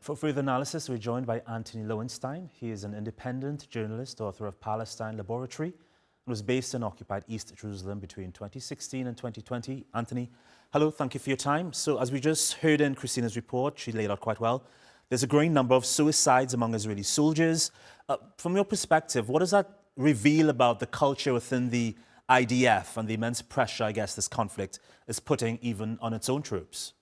For further analysis, we're joined by Antony Loewenstein. He is an independent journalist, author of Palestine Laboratory, and was based in occupied East Jerusalem between 2016 and 2020. Antony, hello, thank you for your time. So as we just heard in Christina's report, she laid out quite well, there's a growing number of suicides among Israeli soldiers. From your perspective, what does that reveal about the culture within the IDF and the immense pressure, I guess, this conflict is putting even on its own troops?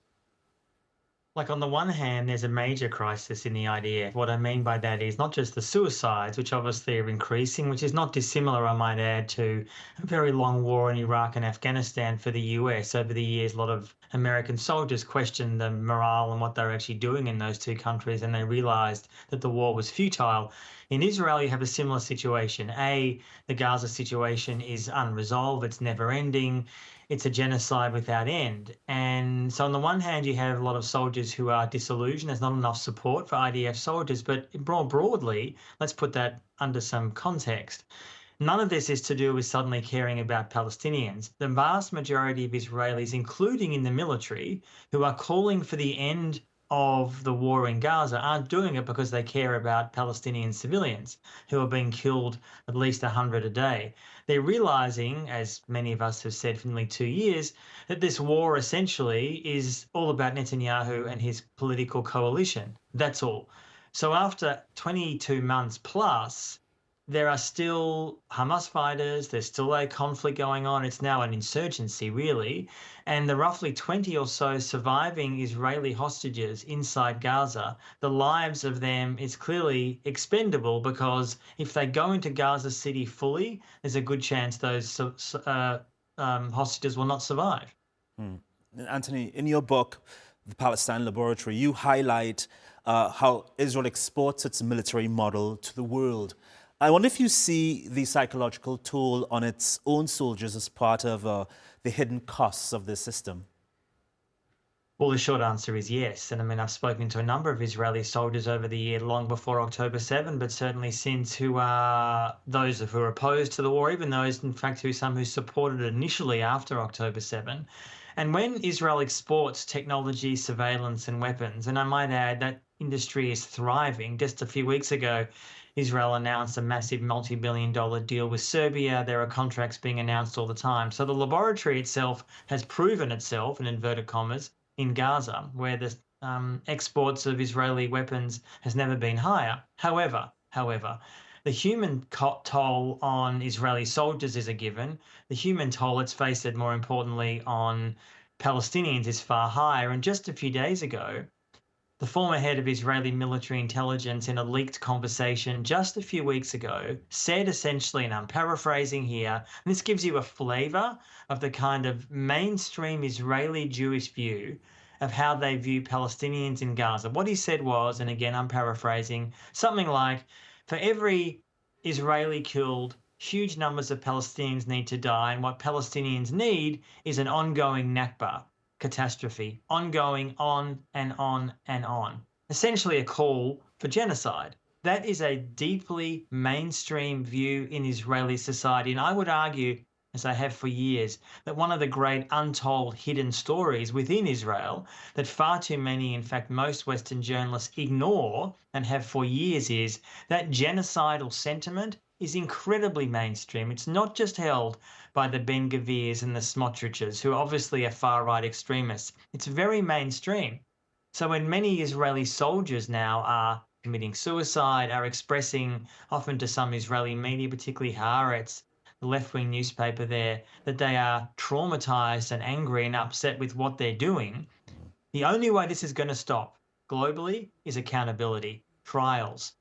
Like, on the one hand, there's a major crisis in the IDF. What I mean by that is not just the suicides, which obviously are increasing, which is not dissimilar, I might add, to a very long war in Iraq and Afghanistan for the US. Over the years, a lot of American soldiers questioned the morale and what they're actually doing in those two countries, and they realized that the war was futile. In Israel, you have a similar situation. The Gaza situation is unresolved, it's never ending. It's a genocide without end. And so on the one hand, you have a lot of soldiers who are disillusioned. There's not enough support for IDF soldiers, but more broadly, let's put that under some context. None of this is to do with suddenly caring about Palestinians. The vast majority of Israelis, including in the military, who are calling for the end of the war in Gaza, aren't doing it because they care about Palestinian civilians who are being killed at least 100 a day. They're realizing, as many of us have said for nearly 2 years, that this war essentially is all about Netanyahu and his political coalition. That's all. So after 22 months plus, there are still Hamas fighters, there's still a conflict going on. It's now an insurgency, really. And the roughly 20 or so surviving Israeli hostages inside Gaza, the lives of them is clearly expendable, because if they go into Gaza City fully, there's a good chance those hostages will not survive. Antony, in your book, The Palestine Laboratory, you highlight how Israel exports its military model to the world. I wonder if you see the psychological toll on its own soldiers as part of the hidden costs of this system. Well, the short answer is yes. And I mean, I've spoken to a number of Israeli soldiers over the year, long before October 7, but certainly since, who are those who are opposed to the war, even those, in fact, some who supported it initially after October 7. And when Israel exports technology, surveillance and weapons, and I might add that industry is thriving. Just a few weeks ago, Israel announced a massive multi-billion-dollar deal with Serbia. There are contracts being announced all the time. So the laboratory itself has proven itself, in inverted commas, in Gaza, where the exports of Israeli weapons has never been higher. However, the human toll on Israeli soldiers is a given. The human toll, let's face it, more importantly, on Palestinians is far higher. And just a few days ago, the former head of Israeli military intelligence, in a leaked conversation just a few weeks ago, said essentially, and I'm paraphrasing here, and this gives you a flavour of the kind of mainstream Israeli Jewish view of how they view Palestinians in Gaza. What he said was, and again I'm paraphrasing, something like, for every Israeli killed, huge numbers of Palestinians need to die, and what Palestinians need is an ongoing Nakba catastrophe, ongoing, on and on and on. Essentially a call for genocide. That is a deeply mainstream view in Israeli society. And I would argue, as I have for years, that one of the great untold hidden stories within Israel that far too many, in fact, most Western journalists ignore and have for years, is that genocidal sentiment is incredibly mainstream. It's not just held by the Ben-Gvirs and the Smotriches, who obviously are far-right extremists. It's very mainstream. So when many Israeli soldiers now are committing suicide, are expressing, often to some Israeli media, particularly Haaretz, the left-wing newspaper there, that they are traumatized and angry and upset with what they're doing, the only way this is going to stop globally is accountability, trials.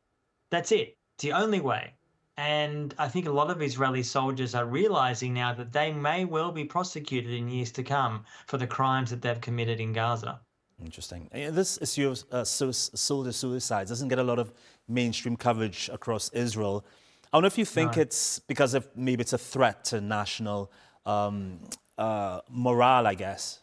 That's it. It's the only way. And I think a lot of Israeli soldiers are realizing now that they may well be prosecuted in years to come for the crimes that they've committed in Gaza. Interesting. This issue of soldier suicides doesn't get a lot of mainstream coverage across Israel. I wonder if you think it's because of maybe it's a threat to national morale, I guess.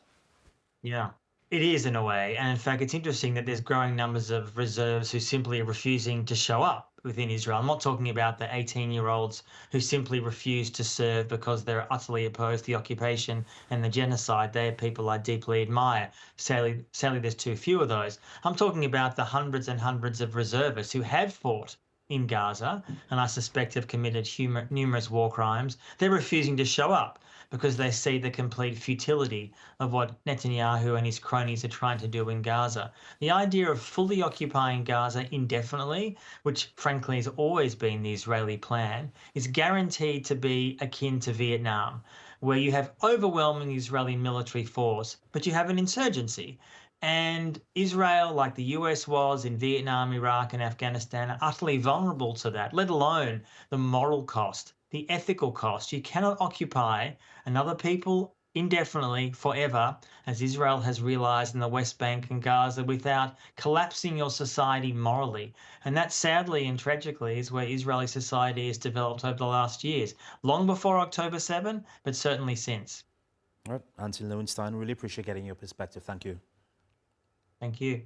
Yeah. It is in a way. And in fact, it's interesting that there's growing numbers of reserves who simply are refusing to show up within Israel. I'm not talking about the 18-year-olds who simply refuse to serve because they're utterly opposed to the occupation and the genocide. They're people I deeply admire. Sadly, there's too few of those. I'm talking about the hundreds and hundreds of reservists who have fought in Gaza and I suspect have committed numerous war crimes. They're refusing to show up because they see the complete futility of what Netanyahu and his cronies are trying to do in Gaza. The idea of fully occupying Gaza indefinitely, which frankly has always been the Israeli plan, is guaranteed to be akin to Vietnam, where you have overwhelming Israeli military force, but you have an insurgency. And Israel, like the US was in Vietnam, Iraq, and Afghanistan, are utterly vulnerable to that, let alone the moral cost, the ethical cost. You cannot occupy another people indefinitely, forever, as Israel has realized in the West Bank and Gaza, without collapsing your society morally. And that, sadly and tragically, is where Israeli society has developed over the last years, long before October 7, but certainly since. All right, Antony Loewenstein, really appreciate getting your perspective. Thank you. Thank you.